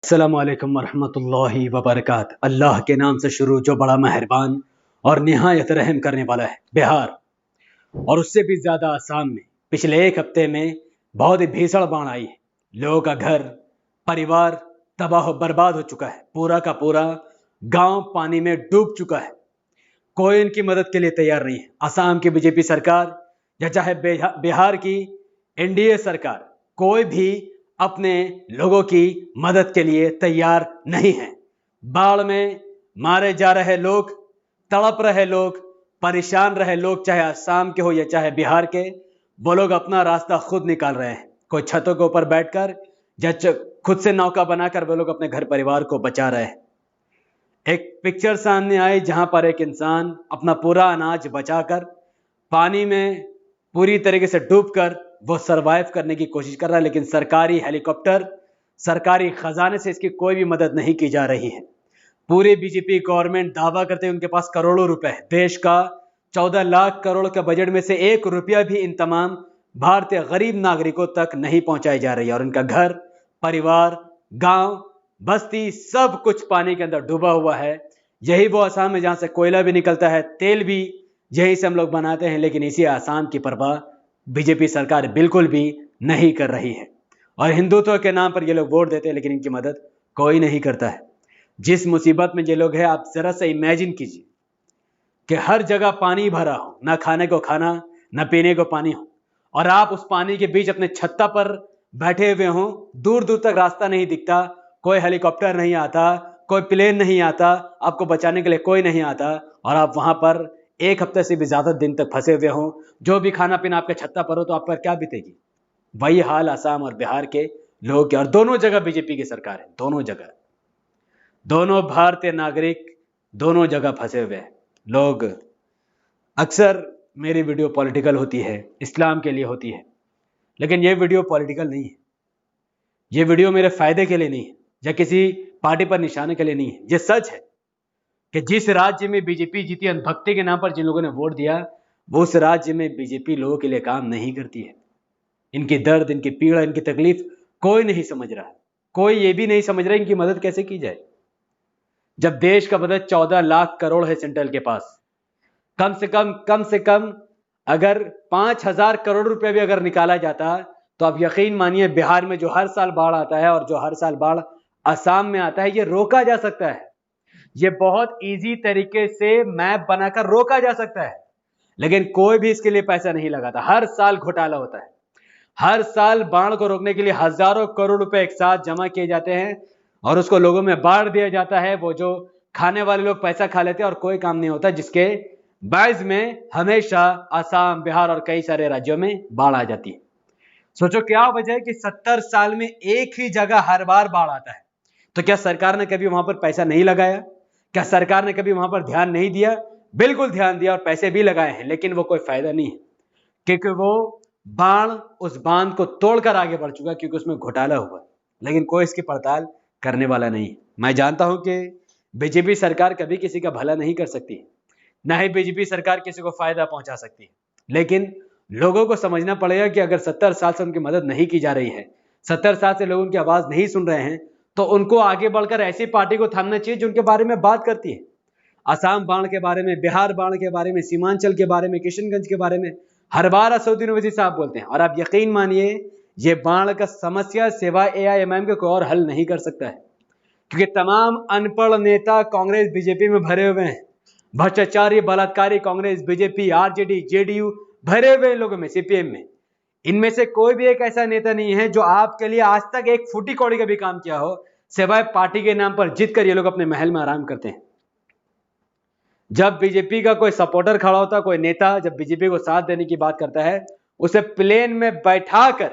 अस्सलामुअलैकुम वरहमतुल्लाहि वबरकात। अल्लाह के नाम से शुरू जो बड़ा मेहरबान और निहायत रहम करने वाला है। बिहार और उससे भी ज्यादा आसाम में पिछले एक हफ्ते में बहुत ही भीषण बाढ़ आई है। लोगों का घर परिवार तबाह बर्बाद हो चुका है। पूरा का पूरा गांव पानी में डूब चुका है। कोई इनकी मदद के लिए तैयार नहीं है। असम की बीजेपी सरकार या चाहे बिहार की एनडीए सरकार, कोई भी अपने लोगों की मदद के लिए तैयार नहीं है। बाढ़ में मारे जा रहे लोग, तड़प रहे लोग, परेशान रहे लोग, चाहे असम के हो या चाहे बिहार के, वो लोग अपना रास्ता खुद निकाल रहे हैं। कोई छतों के ऊपर बैठकर या खुद से नौका बनाकर वो लोग अपने घर परिवार को बचा रहे हैं। एक पिक्चर सामने आई जहां पर एक इंसान अपना पूरा अनाज बचाकर पानी में पूरी तरीके से डूबकर वो सरवाइव करने की कोशिश कर रहा है, लेकिन सरकारी हेलीकॉप्टर, सरकारी खजाने से इसकी कोई भी मदद नहीं की जा रही है। पूरी बीजेपी गवर्नमेंट दावा करते हैं उनके पास करोड़ों रुपए है। देश का 14 लाख करोड़ का बजट में से 1 रुपया भी इन तमाम भारतीय गरीब नागरिकों तक नहीं पहुंचाई जा रही है और उनका घर परिवार गांव बस्ती सब कुछ पानी के अंदर डूबा हुआ है। यही वो असम है जहां से कोयला भी निकलता है, तेल भी यहीं से हम लोग बनाते हैं, लेकिन इसी असम की परवाह बीजेपी सरकार बिल्कुल भी नहीं कर रही है। और हिंदुत्व के नाम पर ये लोग वोट देते हैं, लेकिन इनकी मदद कोई नहीं करता है। जिस मुसीबत में ये लोग हैं, आप जरा से इमेजिन कीजिए कि हर जगह पानी भरा हो, ना खाने को खाना ना पीने को पानी हो, और आप उस पानी के बीच अपने छत्ता पर बैठे हुए हो, दूर दूर तक रास्ता नहीं दिखता, कोई हेलीकॉप्टर नहीं आता, कोई प्लेन नहीं आता, आपको बचाने के लिए कोई नहीं आता, और आप वहां पर एक हफ्ते से भी ज्यादा दिन तक फंसे हुए हो। जो भी खाना पीना आपके छत्ता पर हो तो आप पर क्या बीतेगी। वही हाल असम और बिहार के लोगों के, और दोनों जगह बीजेपी की सरकार है, दोनों जगह, दोनों भारतीय नागरिक दोनों जगह फंसे हुए हैं लोग। अक्सर मेरी वीडियो पॉलिटिकल होती है, इस्लाम के लिए होती है, लेकिन ये वीडियो पॉलिटिकल नहीं है। ये वीडियो मेरे फायदे के लिए नहीं है या किसी पार्टी पर निशाने के लिए नहीं है। ये सच है कि जिस राज्य में बीजेपी जीती, अंधभक्ति के नाम पर जिन लोगों ने वोट दिया, वो उस राज्य में बीजेपी लोगों के लिए काम नहीं करती है। इनकी दर्द, इनकी पीड़ा, इनकी तकलीफ कोई नहीं समझ रहा है। कोई ये भी नहीं समझ रहा इनकी मदद कैसे की जाए। जब देश का बजट 14 लाख करोड़ है सेंट्रल के पास, कम से कम अगर 5,000 करोड़ रुपए भी अगर निकाला जाता, तो आप यकीन मानिए बिहार में जो हर साल बाढ़ आता है और जो हर साल बाढ़ असम में आता है, ये रोका जा सकता है। ये बहुत इजी तरीके से मैप बनाकर रोका जा सकता है, लेकिन कोई भी इसके लिए पैसा नहीं लगाता। हर साल घोटाला होता है। हर साल बाढ़ को रोकने के लिए हजारों करोड़ रुपए एक साथ जमा किए जाते हैं और उसको लोगों में बांट दिया जाता है। वो जो खाने वाले लोग पैसा खा लेते हैं और कोई काम नहीं होता, जिसके बायस में हमेशा असम, बिहार और कई सारे राज्यों में बाढ़ आ जाती है। सोचो क्या वजह है कि 70 साल में एक ही जगह हर बार बाढ़ आता है। तो क्या सरकार ने कभी वहां पर पैसा नहीं लगाया? क्या सरकार ने कभी वहां पर ध्यान नहीं दिया? बिल्कुल ध्यान दिया और पैसे भी लगाए हैं, लेकिन वो कोई फायदा नहीं है, क्योंकि वो बाढ़ उस बांध को तोड़कर आगे बढ़ चुका, क्योंकि उसमें घोटाला हुआ, लेकिन कोई इसकी पड़ताल करने वाला नहीं है। मैं जानता हूं कि बीजेपी सरकार कभी किसी का भला नहीं कर सकती, ना ही बीजेपी सरकार किसी को फायदा पहुंचा सकती है, लेकिन लोगों को समझना पड़ेगा कि अगर 70 साल से उनकी मदद नहीं की जा रही है, 70 साल से लोग उनकी आवाज नहीं सुन रहे हैं, तो उनको आगे बढ़कर ऐसी पार्टी को थामना चाहिए जो उनके बारे में बात करती है। असम बाढ़ के बारे में, बिहार बाढ़ के बारे में, सीमांचल के बारे में, किशनगंज के बारे में हर बार असदुद्दीन ओवैसी साहब बोलते हैं। और आप यकीन मानिए ये बाढ़ का समस्या सिवाय AIMIM के कोई और हल नहीं कर सकता है, क्योंकि तमाम अनपढ़ नेता कांग्रेस बीजेपी में भरे हुए हैं। भ्रष्टाचारी बलात्कारी कांग्रेस, बीजेपी, RJD, JDU भरे हुए लोगों में, CPM में, इनमें से कोई भी एक ऐसा नेता नहीं है जो आपके लिए आज तक एक फूटी कौड़ी का भी काम किया हो, सिवाय पार्टी के नाम पर जीत कर ये लोग अपने महल में आराम करते हैं। जब बीजेपी का कोई सपोर्टर खड़ा होता, कोई नेता जब बीजेपी को साथ देने की बात करता है, उसे प्लेन में बैठाकर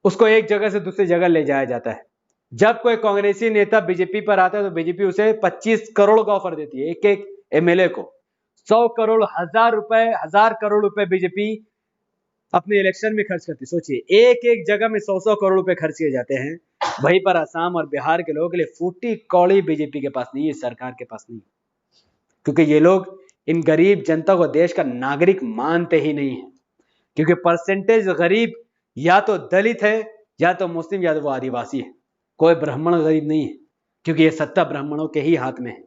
उसको एक जगह से दूसरी जगह ले जाया जाता है। जब कोई कांग्रेसी नेता बीजेपी पर आता है तो बीजेपी उसे 25 करोड़ का ऑफर देती है, एक एक MLA को 100 करोड़, 1000 करोड़ रुपए बीजेपी अपने इलेक्शन में खर्च करती। सोचिए एक एक जगह में 100 करोड़ रुपए खर्च किए जाते हैं। वहीं पर असम और बिहार के लोगों के लिए फूटी कौड़ी बीजेपी के पास नहीं है, सरकार के पास नहीं, क्योंकि ये लोग इन गरीब जनता को देश का नागरिक मानते ही नहीं है। क्योंकि परसेंटेज गरीब या तो दलित है, या तो मुस्लिम, या तो वो आदिवासी है। कोई ब्राह्मण गरीब नहीं है, क्योंकि ये सत्ता ब्राह्मणों के ही हाथ में है।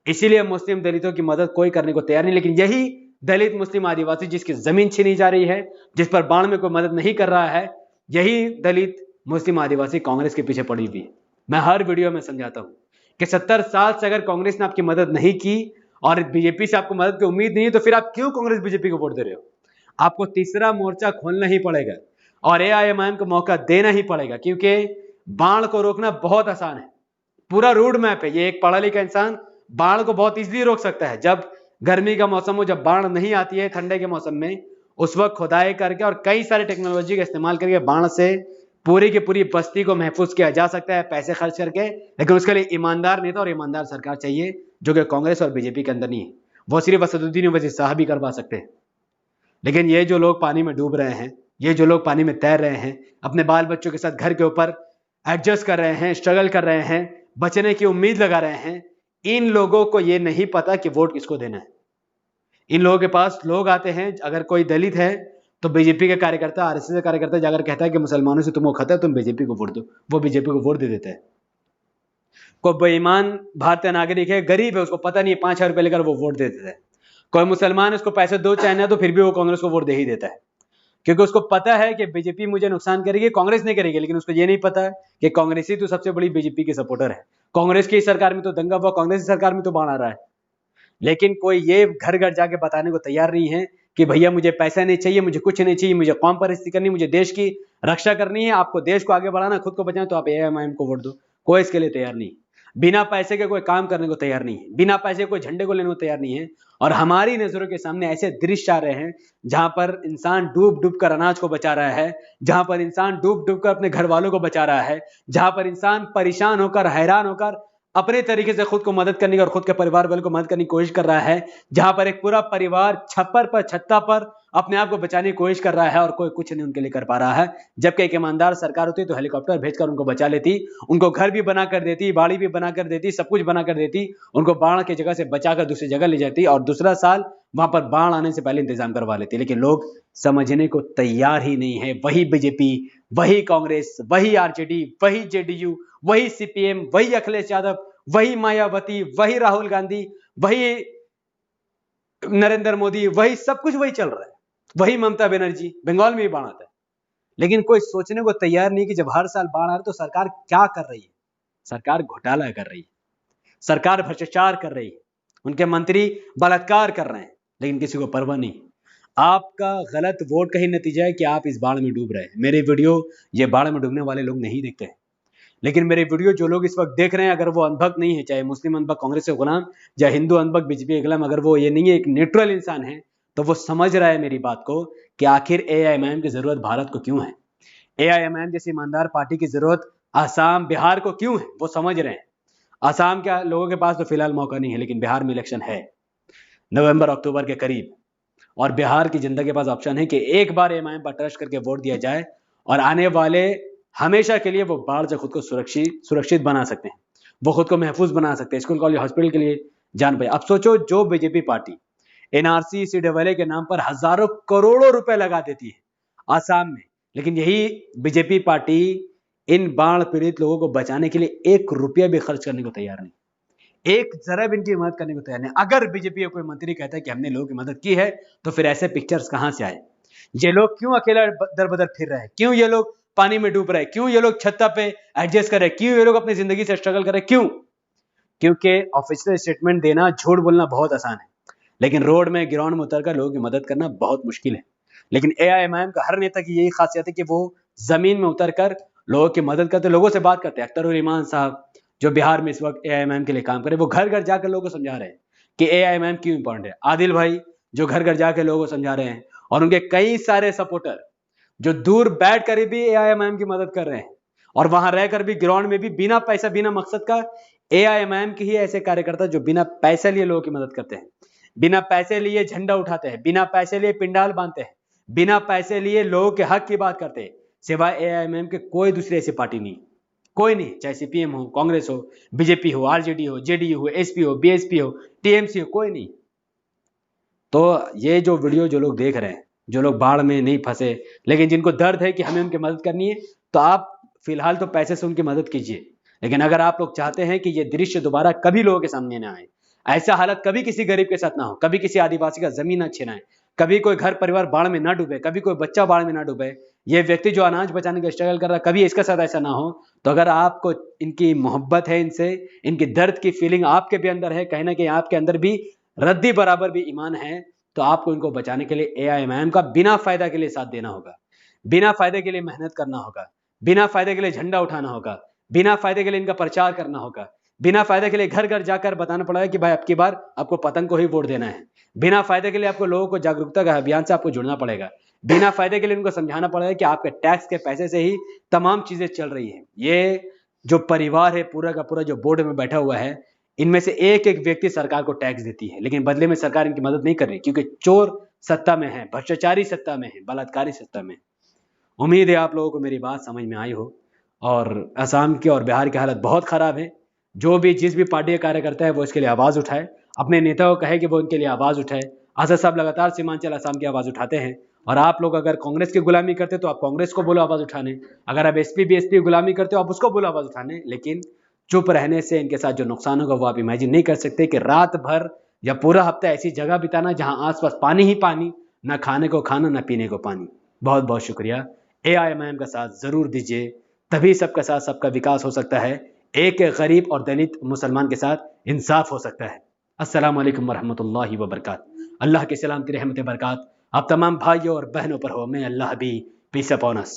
इसीलिए मुस्लिम दलितों की मदद कोई करने को तैयार नहीं। लेकिन यही दलित मुस्लिम आदिवासी जिसकी जमीन छीनी जा रही है, जिस पर बाढ़ में कोई मदद नहीं कर रहा है, यही दलित मुस्लिम आदिवासी कांग्रेस के पीछे पड़ी हुई है। मैं हर वीडियो में समझाता हूं कि 70 साल से अगर कांग्रेस ने आपकी मदद नहीं की और बीजेपी से आपको मदद की उम्मीद नहीं है, तो फिर आप क्यों कांग्रेस बीजेपी को वोट दे रहे हो? आपको तीसरा मोर्चा खोलना ही पड़ेगा और एआईएमआईएम को मौका देना ही पड़ेगा, क्योंकि बाढ़ को रोकना बहुत आसान है। पूरा रोड मैप है। ये एक पढ़ा लिखा इंसान बाढ़ को बहुत इजीली रोक सकता है। जब गर्मी का मौसम हो, जब बाढ़ नहीं आती है ठंडे के मौसम में, उस वक्त खुदाई करके और कई सारे टेक्नोलॉजी का इस्तेमाल करके बाढ़ से पूरी की पूरी बस्ती को महफूज किया जा सकता है, पैसे खर्च करके। लेकिन उसके लिए ईमानदार नेता और ईमानदार सरकार चाहिए, जो कि कांग्रेस और बीजेपी के अंदर नहीं है। वो सिर्फ असदुद्दीन ओवैसी साहब ही करवा सकते हैं। लेकिन ये जो लोग पानी में डूब रहे हैं, ये जो लोग पानी में तैर रहे हैं, अपने बाल बच्चों के साथ घर के ऊपर एडजस्ट कर रहे हैं, स्ट्रगल कर रहे हैं, बचने की उम्मीद लगा रहे हैं, इन लोगों को ये नहीं पता कि वोट किसको देना है। इन लोगों के पास लोग आते हैं, अगर कोई दलित है तो बीजेपी के कार्यकर्ता, आरएसएस के कार्यकर्ता जाकर कहता है कि मुसलमानों से तुम वो खतरा, तुम बीजेपी को वोट दो, वो बीजेपी को वोट दे देता है। कोई बेईमान भारतीय नागरिक है, गरीब है, उसको पता नहीं है, 5,000 रुपए लेकर वो वोट दे देता है। कोई मुसलमान उसको पैसे दो चाहे ना, तो फिर भी वो कांग्रेस को वोट दे ही देता है, क्योंकि उसको पता है कि बीजेपी मुझे नुकसान करेगी, कांग्रेस नहीं करेगी। लेकिन उसको ये नहीं पता कि कांग्रेस ही तो सबसे बड़ी बीजेपी की सपोर्टर है। कांग्रेस की सरकार में तो दंगा हुआ, कांग्रेस की सरकार में तो बाढ़ आ रहा है। लेकिन कोई ये घर घर जाके बताने को तैयार नहीं है कि भैया मुझे पैसा नहीं चाहिए, मुझे कुछ नहीं चाहिए, मुझे कौम परिस्थिति करनी, मुझे देश की रक्षा करनी है। आपको देश को आगे बढ़ाना, खुद को बचाना, तो आप एआईएमआईएम को वोट दो। कोई इसके लिए तैयार नहीं। बिना पैसे के कोई काम करने को तैयार नहीं है, बिना पैसे कोई झंडे को लेने को तैयार नहीं है। और हमारी नजरों के सामने ऐसे दृश्य आ रहे हैं जहां पर इंसान डूब डूब कर अनाज को बचा रहा है, जहां पर इंसान डूब डूब कर अपने घर वालों को बचा रहा है, जहां पर इंसान परेशान होकर, हैरान होकर अपने तरीके से खुद को मदद करने की और खुद के परिवार वालों को मदद करने की कोशिश कर रहा है, जहां पर एक पूरा परिवार छप्पर पर, छत्ता पर अपने आप को बचाने की कोशिश कर रहा है और कोई कुछ नहीं उनके लिए कर पा रहा है। जबकि एक ईमानदार सरकार होती तो हेलीकॉप्टर भेजकर उनको बचा लेती, उनको घर भी बना कर देती, बाड़ी भी बना कर देती, सब कुछ बना कर देती, उनको बाढ़ की जगह से बचाकर दूसरी जगह ले जाती और दूसरा साल वहां पर बाढ़ आने से पहले इंतजाम करवा लेती। लेकिन लोग समझने को तैयार ही नहीं है। वही बीजेपी, वही कांग्रेस, वही आरजेडी, वही जेडीयू, वही सीपीएम, वही अखिलेश यादव, वही मायावती, वही राहुल गांधी, वही नरेंद्र मोदी, वही सब कुछ वही चल रहा है। वही ममता बनर्जी, बंगाल में भी बाढ़ आता है। लेकिन कोई सोचने को तैयार नहीं कि जब हर साल बाढ़ आ रही है तो सरकार क्या कर रही है। सरकार घोटाला कर रही है, सरकार भ्रष्टाचार कर रही है, उनके मंत्री बलात्कार कर रहे हैं, लेकिन किसी को परवाह नहीं। आपका गलत वोट का ही नतीजा है कि आप इस बाढ़ में डूब रहे हैं। मेरे वीडियो ये बाढ़ में डूबने वाले लोग नहीं देखते हैं, लेकिन मेरे वीडियो जो लोग इस वक्त देख रहे हैं, अगर वो अनभक्त नहीं है, चाहे मुस्लिम अनभक्त कांग्रेस के गुलाम या हिंदू अनभक्त बीजेपी के गुलाम, अगर वो ये नहीं है, एक न्यूट्रल इंसान है, तो वो समझ रहा है मेरी बात को कि आखिर एआईएमआईएम की जरूरत भारत को क्यों है, एआईएमआईएम जैसी ईमानदार पार्टी की जरूरत आसाम, बिहार को क्यों है। वो समझ रहे हैं। आसाम के लोगों के पास तो फिलहाल मौका नहीं है, लेकिन बिहार में इलेक्शन है नवंबर अक्टूबर के करीब, और बिहार की जनता के पास ऑप्शन है कि एक बार एआईएमआईएम पर ट्रस्ट करके वोट दिया जाए और आने वाले हमेशा के लिए वो बाढ़ से खुद को सुरक्षित बना सकते हैं, वो खुद को महफूज बना सकते हैं, स्कूल कॉलेज हॉस्पिटल के लिए जान पाए। अब सोचो, जो बीजेपी पार्टी एनआरसी सीडब्ल्यूए के नाम पर हजारों करोड़ों रुपए लगा देती है आसाम में, लेकिन यही बीजेपी पार्टी इन बाढ़ पीड़ित लोगों को बचाने के लिए 1 रुपया भी खर्च करने को तैयार नहीं, एक जरा भी इनकी मदद करने को तैयार नहीं। अगर बीजेपी का कोई मंत्री कहता है कि हमने लोगों की मदद की है, तो फिर ऐसे पिक्चर्स कहां से आए? ये लोग क्यों अकेला दर बदर फिर रहे हैं? क्यों ये लोग पानी में डूब रहे हैं? क्यों ये लोग छत्ता पे एडजस्ट कर रहे हैं? क्यों ये लोग अपनी जिंदगी से स्ट्रगल कर रहे हैं? क्यों? क्योंकि ऑफिशियल स्टेटमेंट देना, झूठ बोलना बहुत आसान है, लेकिन रोड में, ग्राउंड में उतरकर लोगों की मदद करना बहुत मुश्किल है। लेकिन एआईएमआईएम का हर नेता की यही खासियत है कि वो जमीन में उतरकर लोगों की मदद करते, लोगों से बात करते हैं। अख्तर उर रहमान साहब जो बिहार में इस वक्त एआईएमआईएम के लिए काम करे, वो घर घर जाकर लोगों को समझा रहे हैं कि एआईएमआईएम क्यों इंपॉर्टेंट है। आदिल भाई जो घर घर जाकर लोगों को समझा रहे हैं, और उनके कई सारे सपोर्टर जो दूर बैठ कर भी एआईएमआईएम की मदद कर रहे हैं, और वहां रहकर भी, ग्राउंड में भी, बिना पैसा, बिना मकसद का। एआईएमआईएम के ही ऐसे कार्यकर्ता जो बिना पैसे लिए लोगों की मदद करते हैं, बिना पैसे लिए झंडा उठाते हैं, बिना पैसे लिए पिंडाल बांधते हैं, बिना पैसे लिए लोगों के हक की बात करते हैं। सिवाय एआईएमआईएम के कोई दूसरी ऐसी पार्टी नहीं, कोई नहीं, चाहे सीपीएम हो, कांग्रेस हो, बीजेपी हो, आरजेडी हो, जेडीयू हो, एसपी हो, बीएसपी हो, टीएमसी हो, कोई नहीं। तो ये जो वीडियो जो लोग देख रहे हैं, जो लोग बाढ़ में नहीं फंसे, लेकिन जिनको दर्द है कि हमें उनकी मदद करनी है, तो आप फिलहाल तो पैसे से उनकी मदद कीजिए, लेकिन अगर आप लोग चाहते हैं कि ये दृश्य दोबारा कभी लोगों के सामने ना आए, ऐसा हालत कभी किसी गरीब के साथ ना हो, कभी किसी आदिवासी का जमीन ना छिनाए, कभी कोई घर परिवार बाढ़ में ना डूबे, कभी कोई बच्चा बाढ़ में ना डूबे, ये व्यक्ति जो अनाज बचाने का स्ट्रगल कर रहा है, कभी इसके साथ ऐसा ना हो, तो अगर आपको इनकी मोहब्बत है, इनसे इनकी दर्द की फीलिंग आपके भी अंदर है, कहीं ना कहीं आपके अंदर भी रद्दी बराबर भी ईमान है, तो आपको इनको बचाने के लिए AIMIM का बिना फायदा के लिए साथ देना होगा, बिना फायदे के लिए मेहनत करना होगा, बिना फायदे के लिए झंडा उठाना होगा, बिना फायदे के लिए इनका प्रचार करना होगा, बिना फायदे के लिए घर घर जाकर बताना पड़ेगा कि भाई अब की बार आपको पतंग को ही वोट देना है, बिना फायदे के लिए आपको लोगों को जागरूकता का अभियान से आपको जुड़ना पड़ेगा, बिना फायदे के लिए उनको समझाना पड़ेगा कि आपके टैक्स के पैसे से ही तमाम चीजें चल रही है। ये जो परिवार है पूरा का पूरा जो बोर्ड में बैठा हुआ है, इनमें से एक एक व्यक्ति सरकार को टैक्स देती है, लेकिन बदले में सरकार इनकी मदद नहीं कर रही, क्योंकि चोर सत्ता में है, भ्रष्टाचारी सत्ता में है, बलात्कारी सत्ता में है। उम्मीद है आप लोगों को मेरी बात समझ में आई हो। और असम की और बिहार की हालत बहुत खराब है। जो भी जिस भी पार्टी का कार्य करता है वो इसके लिए आवाज उठाए, अपने नेताओं को कहे कि वो उनके लिए आवाज उठाए। आजाद साहब लगातार सीमांचल असम की आवाज उठाते हैं, और आप लोग अगर कांग्रेस की गुलामी करते तो आप कांग्रेस को बोलो आवाज उठाने, अगर आप SP BSP की गुलामी करते हो आप उसको बोलो आवाज उठाने। लेकिन चुप रहने से इनके साथ जो नुकसान होगा वो आप इमेजिन नहीं कर सकते, कि रात भर या पूरा हफ्ता ऐसी जगह बिताना जहां आसपास पानी ही पानी, ना खाने को खाना ना पीने को पानी। बहुत बहुत शुक्रिया। AIMIM का साथ जरूर दीजिए, तभी सबका साथ सबका विकास हो सकता है, एक गरीब और दलित मुसलमान के साथ इंसाफ हो सकता है। अस्सलाम वालेकुम वरहमतुल्लाहि वबरकात। अल्लाह की सलामती रहमत बरकात आप तमाम भाइयों और बहनों पर हो। मैं अल्लाह भी पीस अपॉन अस।